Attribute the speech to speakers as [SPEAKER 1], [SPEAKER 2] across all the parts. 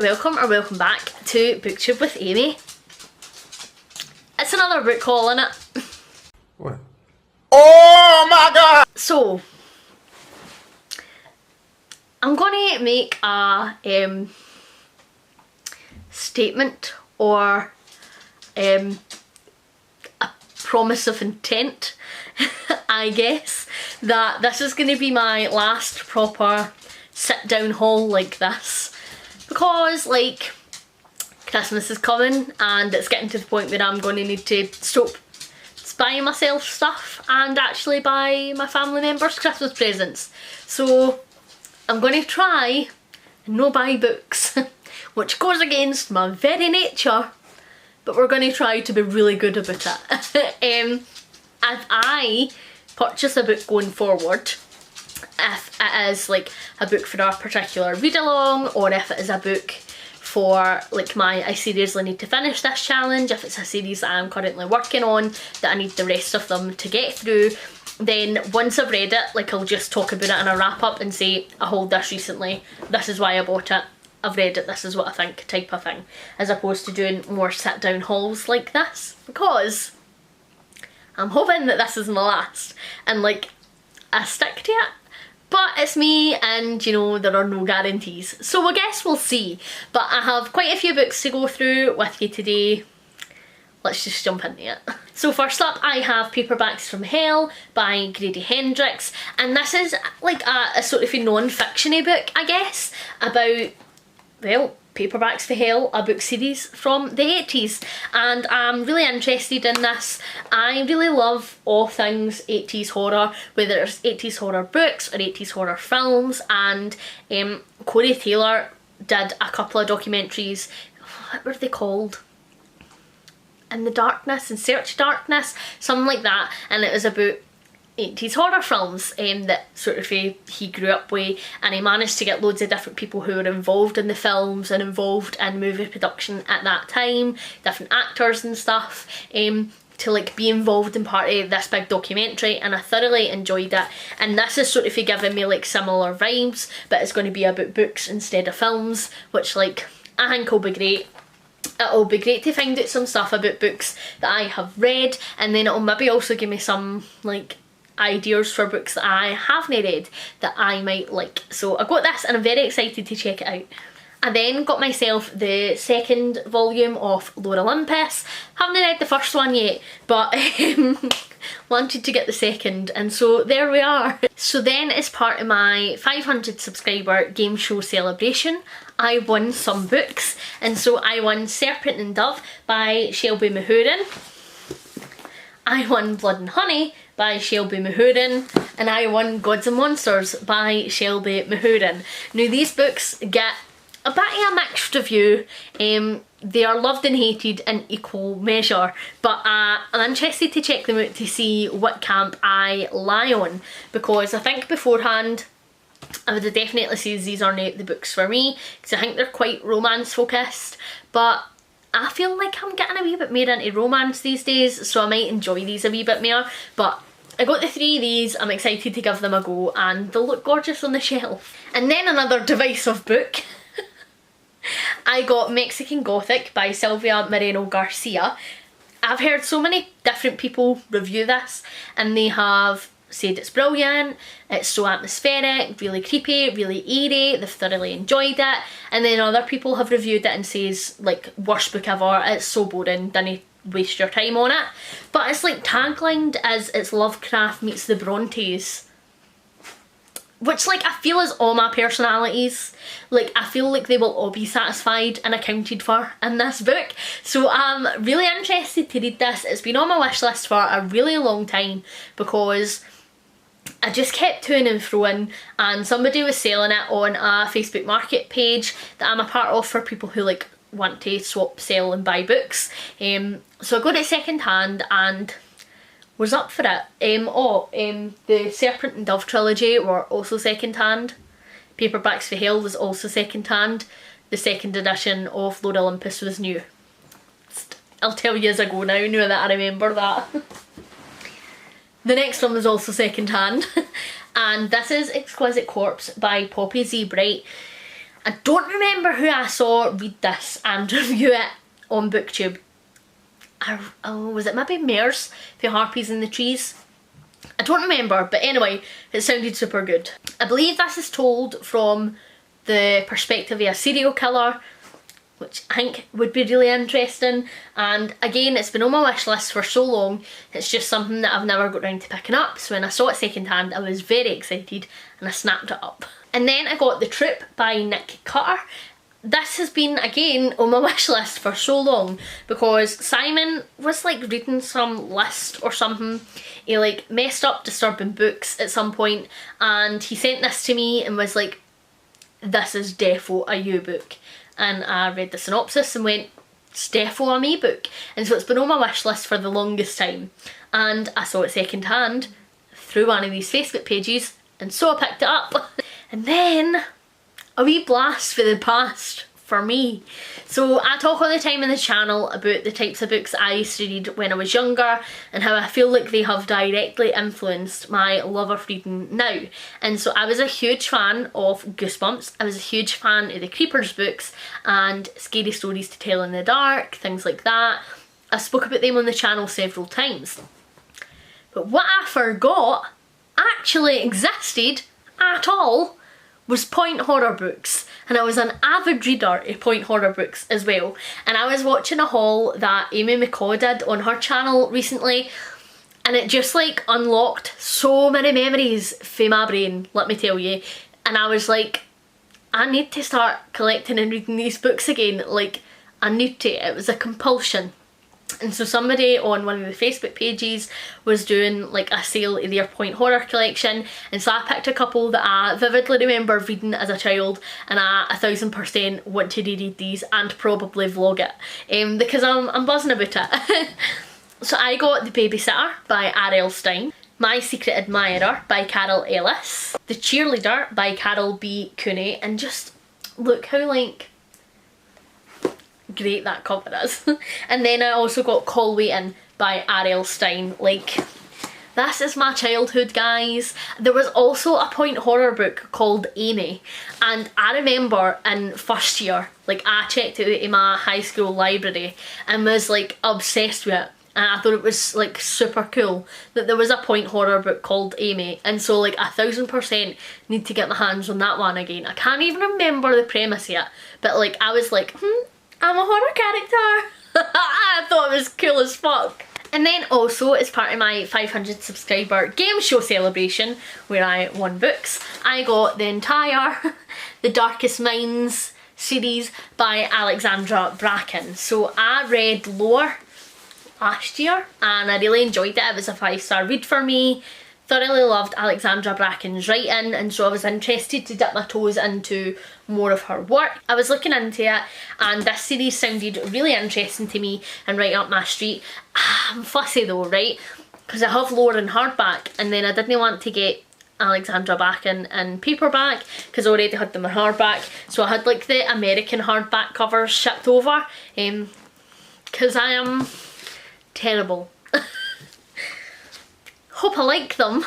[SPEAKER 1] welcome or welcome back to BookTube with Amy. It's another book haul, innit?
[SPEAKER 2] What? Oh my god!
[SPEAKER 1] So, I'm going to make a statement or a promise of intent, I guess, that this is going to be my last proper sit down haul like this, because like Christmas is coming and it's getting to the point where I'm going to need to stop buying myself stuff and actually buy my family members Christmas presents. So I'm going to try and no buy books, which goes against my very nature, but we're going to try to be really good about it. If I purchase a book going forward, if it is like a book for a particular read along, or if it is a book for like I seriously need to finish this challenge, if it's a series that I'm currently working on that I need the rest of them to get through, then once I've read it, like I'll just talk about it in a wrap up and say I hauled this recently, this is why I bought it, I've read it, this is what I think, type of thing, as opposed to doing more sit down hauls like this, because I'm hoping that this is my last and like I stick to it. But it's me and, you know, there are no guarantees. So I guess we'll see. But I have quite a few books to go through with you today. Let's just jump into it. So first up, I have Paperbacks from Hell by Grady Hendrix. And this is like a sort of a non-fiction-y book, I guess, about, well, Paperbacks for Hell, a book series from the 80s, and I'm really interested in this. I really love all things 80s horror, whether it's 80s horror books or 80s horror films, and Corey Taylor did a couple of documentaries, what were they called? In the Darkness, In Search of Darkness, something like that, and it was about 80s horror films that sort of he grew up with, and he managed to get loads of different people who were involved in the films and involved in movie production at that time, different actors and stuff, to like be involved in part of this big documentary, and I thoroughly enjoyed it. And this is sort of giving me like similar vibes, but it's going to be about books instead of films, which like I think will be great. It'll be great to find out some stuff about books that I have read, and then it'll maybe also give me some like ideas for books that I haven't read that I might like. So I got this and I'm very excited to check it out. I then got myself the second volume of Lore Olympus. Haven't read the first one yet, but wanted to get the second, and so there we are. So then, as part of my 500 subscriber game show celebration, I won some books, and so I won Serpent and Dove by Shelby Mahurin. I won Blood and Honey by Shelby Mahurin, and I won Gods and Monsters by Shelby Mahurin. Now these books get a bit of a mixed review. They are loved and hated in equal measure, but I'm interested to check them out to see what camp I lie on, because I think beforehand I would have definitely said these are not the books for me, because I think they're quite romance focused, but I feel like I'm getting a wee bit more into romance these days, so I might enjoy these a wee bit more. But I got the 3 of these, I'm excited to give them a go, and they'll look gorgeous on the shelf. And then another divisive book. I got Mexican Gothic by Silvia Moreno Garcia. I've heard so many different people review this, and they have said it's brilliant, it's so atmospheric, really creepy, really eerie, they've thoroughly enjoyed it, and then other people have reviewed it and says like worst book ever, it's so boring, didn't waste your time on it. But it's like taglined as it's Lovecraft meets the Brontes, which like I feel is all my personalities. Like I feel like they will all be satisfied and accounted for in this book. So I'm really interested to read this. It's been on my wish list for a really long time because I just kept to and froing, and somebody was selling it on a Facebook market page that I'm a part of for people who like want to swap, sell and buy books. So I got it second hand and was up for it. The Serpent and Dove trilogy were also second hand. Paperbacks for Hell was also second hand. The second edition of Lore Olympus was new. I'll tell you as I go now that I remember that. The next one was also second hand, and this is Exquisite Corpse by Poppy Z. Bright. I don't remember who I saw read this and review it on BookTube. Was it maybe Mares, The Harpies in the Trees? I don't remember, but anyway, it sounded super good. I believe this is told from the perspective of a serial killer, which I think would be really interesting. And again, it's been on my wish list for so long, it's just something that I've never got round to picking up. So when I saw it second hand, I was very excited and I snapped it up. And then I got The Troop by Nick Cutter. This has been, again, on my wish list for so long because Simon was like reading some list or something. He like messed up disturbing books at some point and he sent this to me and was like, this is defo a you book. And I read the synopsis and went, it's defo a me book. And so it's been on my wish list for the longest time. And I saw it second hand through one of these Facebook pages and so I picked it up. And then a wee blast for the past for me. So I talk all the time on the channel about the types of books I used to read when I was younger and how I feel like they have directly influenced my love of reading now. And so I was a huge fan of Goosebumps, I was a huge fan of the Creepers books and Scary Stories to Tell in the Dark, things like that. I spoke about them on the channel several times. But what I forgot actually existed at all was point horror books, and I was an avid reader of point horror books as well. And I was watching a haul that Amy McCaw did on her channel recently and it just like unlocked so many memories for my brain, let me tell you. And I was like, I need to start collecting and reading these books again, like I need to, it was a compulsion. And so somebody on one of the Facebook pages was doing like a sale of their point horror collection, and so I picked a couple that I vividly remember reading as a child and I 1000% want to reread these and probably vlog it because I'm buzzing about it. So I got The Babysitter by R.L. Stine, My Secret Admirer by Carol Ellis, The Cheerleader by Carol B. Cooney, and just look how like great that cover is. And then I also got Call Waiting by R.L. Stine. Like, this is my childhood, guys. There was also a point horror book called Amy, and I remember in first year, like I checked it out in my high school library and was like obsessed with it. And I thought it was like super cool that there was a point horror book called Amy, and so like 1000% need to get my hands on that one again. I can't even remember the premise yet, but like I was like, I'm a horror character. I thought it was cool as fuck. And then also, as part of my 500 subscriber game show celebration, where I won books, I got the entire The Darkest Minds series by Alexandra Bracken. So I read Lore last year and I really enjoyed it. It was a 5-star read for me. Thoroughly loved Alexandra Bracken's writing, and so I was interested to dip my toes into more of her work. I was looking into it and this series sounded really interesting to me and right up my street. I'm fussy though, right? Because I have Lore in hardback and then I didn't want to get Alexandra Bracken in paperback because I already had them in hardback. So I had like the American hardback covers shipped over because I am terrible. Hope I like them.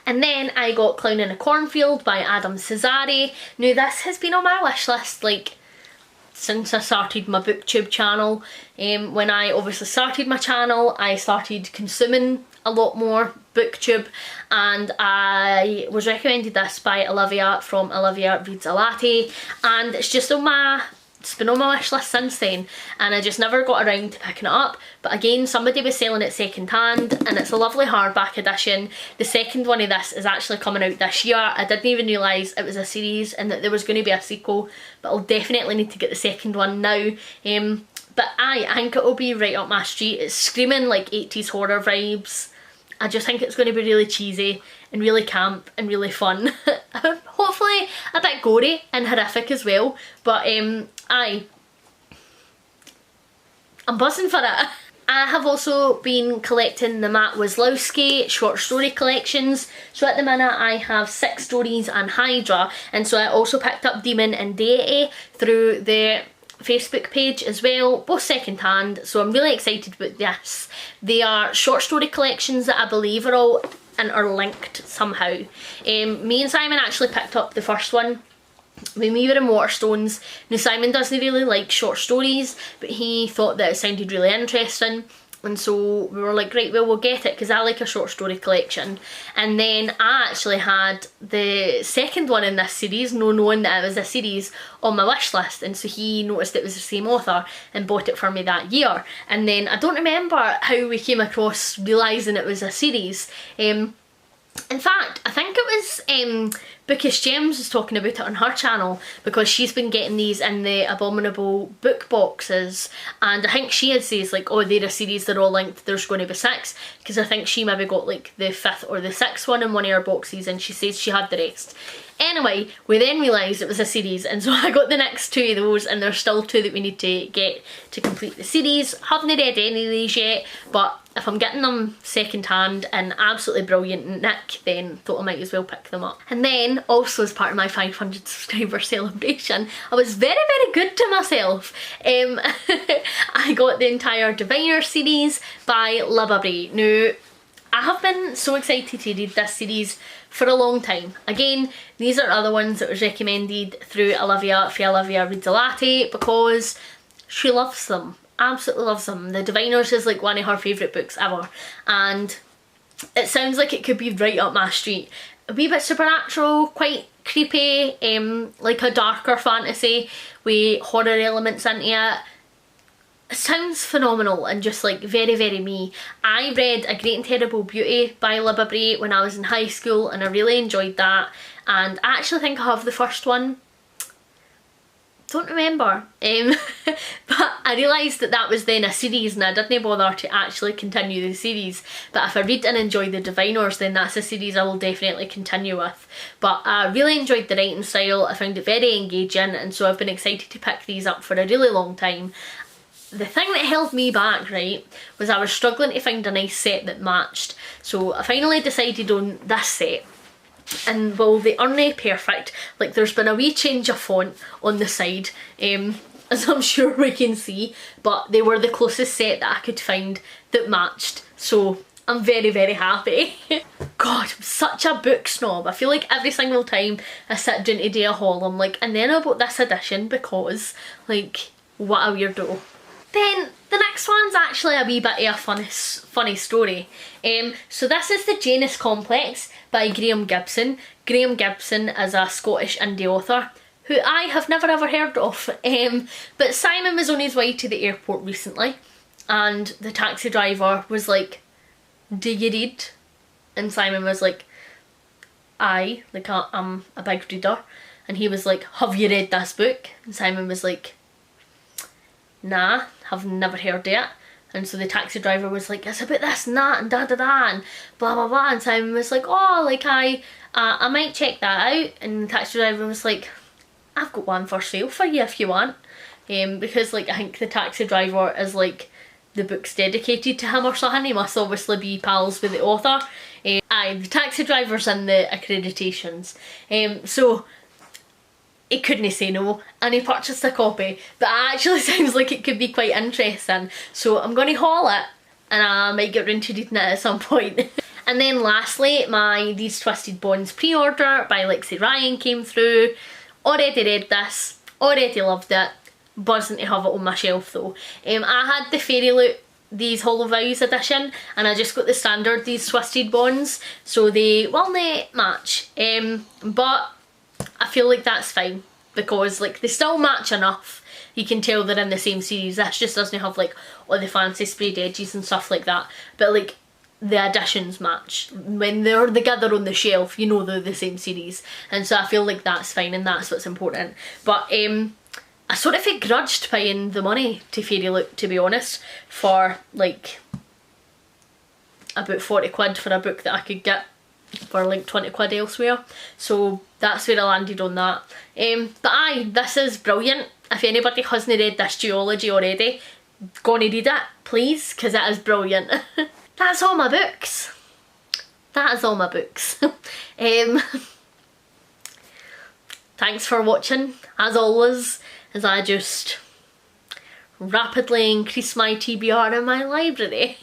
[SPEAKER 1] And then I got Clown in a Cornfield by Adam Cesare. Now this has been on my wish list like since I started my BookTube channel. When I obviously started my channel, I started consuming a lot more BookTube, and I was recommended this by Olivia from Olivia Reads a Latte, and it's just on my it's been on my wish list since then and I just never got around to picking it up. But again, somebody was selling it second hand and it's a lovely hardback edition. The second one of this is actually coming out this year. I didn't even realise it was a series and that there was going to be a sequel, but I'll definitely need to get the second one now. But I think it'll be right up my street. It's screaming like 80s horror vibes. I just think it's going to be really cheesy and really camp and really fun. Hopefully a bit gory and horrific as well, but I'm buzzing for it. I have also been collecting the Matt Wazlowski short story collections. So at the minute I have 6 stories and Hydra, and so I also picked up Demon and Deity through the Facebook page as well, both second hand, so I'm really excited about this. They are short story collections that I believe are all interlinked somehow. Me and Simon actually picked up the first one When we were in Waterstones, now Simon doesn't really like short stories, but he thought that it sounded really interesting. And so we were like, right, well, we'll get it, because I like a short story collection. And then I actually had the second one in this series, no knowing that it was a series, on my wish list. And so he noticed it was the same author and bought it for me that year. And then I don't remember how we came across realising it was a series. In fact, I think it was Bookish Gems was talking about it on her channel, because she's been getting these in the Abominable book boxes, and I think she had says like, oh, they're a series, they're all linked, there's going to be 6, because I think she maybe got like the 5th or the 6th one in one of her boxes, and she says she had the rest. Anyway, we then realised it was a series, and so I got the next 2 of those, and there's still 2 that we need to get to complete the series. Haven't read any of these yet, but if I'm getting them second hand and absolutely brilliant nick, then thought I might as well pick them up. And then, also as part of my 500 subscriber celebration, I was very, very good to myself. I got the entire Diviner series by Library. Now, I have been so excited to read this series for a long time. Again, these are other ones that was recommended through Olivia for Olivia Reads a Latte, because she loves them, absolutely loves them. The Diviners is like one of her favourite books ever, and it sounds like it could be right up my street. A wee bit supernatural, quite creepy, like a darker fantasy with horror elements into it. It sounds phenomenal and just like very, very me. I read A Great and Terrible Beauty by Libba Bray when I was in high school, and I really enjoyed that, and I actually think I have the first one. Don't remember, but I realised that that was then a series, and I didn't bother to actually continue the series. But if I read and enjoy the Diviners, then that's a series I will definitely continue with. But I really enjoyed the writing style, I found it very engaging, and so I've been excited to pick these up for a really long time. The thing that held me back, right, was I was struggling to find a nice set that matched. So I finally decided on this set. And well, they aren't perfect. Like, there's been a wee change of font on the side, as I'm sure we can see, but they were the closest set that I could find that matched. So I'm very, very happy. God, I'm such a book snob. I feel like every single time I sit down to do a haul, I'm like, and then I bought this edition because, like, what a weirdo. Then the next one's actually a wee bit of a funny story. So this is the Genus Complex by Graham Gibson. Graham Gibson is a Scottish indie author who I have never ever heard of. But Simon was on his way to the airport recently, and the taxi driver was like, do you read? And Simon was like, aye, like I'm a big reader. And he was like, have you read this book? And Simon was like, nah, have never heard it. And so the taxi driver was like, it's about this and that and da da da and blah blah blah. And Simon was like, oh, like I might check that out. And the taxi driver was like, I've got one for sale for you if you want. Because like I think the taxi driver is like, the book's dedicated to him or something. He must obviously be pals with the author. Aye, the taxi driver's in the accreditations. So he couldn't say no, and he purchased a copy. That actually sounds like it could be quite interesting, so I'm going to haul it, and I might get round to reading it at some point. And then lastly, my These Twisted Bonds pre-order by Lexi Ryan came through. Already read this, already loved it, buzzing to have it on my shelf though. I had the Fairy Loot These Hollow Vows edition, and I just got the standard These Twisted Bonds, so they will not match, but I feel like that's fine, because like they still match enough. You can tell they're in the same series. This just doesn't have like all the fancy sprayed edges and stuff like that, but like the editions match. When they're together on the shelf, you know they're the same series, and so I feel like that's fine, and that's what's important. But I sort of begrudged paying the money to Fairy Loot, to be honest, for like about 40 quid for a book that I could get for like 20 quid elsewhere. So that's where I landed on that. But aye, this is brilliant. If anybody hasn't read this duology already, go and read it, please, because it is brilliant. That's all my books. That is all my books. Thanks for watching, as always, as I just rapidly increase my TBR in my library.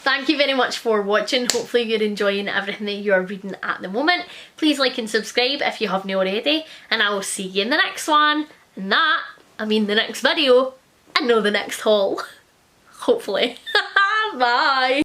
[SPEAKER 1] thank you very much for watching. Hopefully you're enjoying everything that you're reading at the moment. Please like and subscribe if you haven't already, and I will see you in the next one. And that, I mean the next video, and no, the next haul. Hopefully. Bye!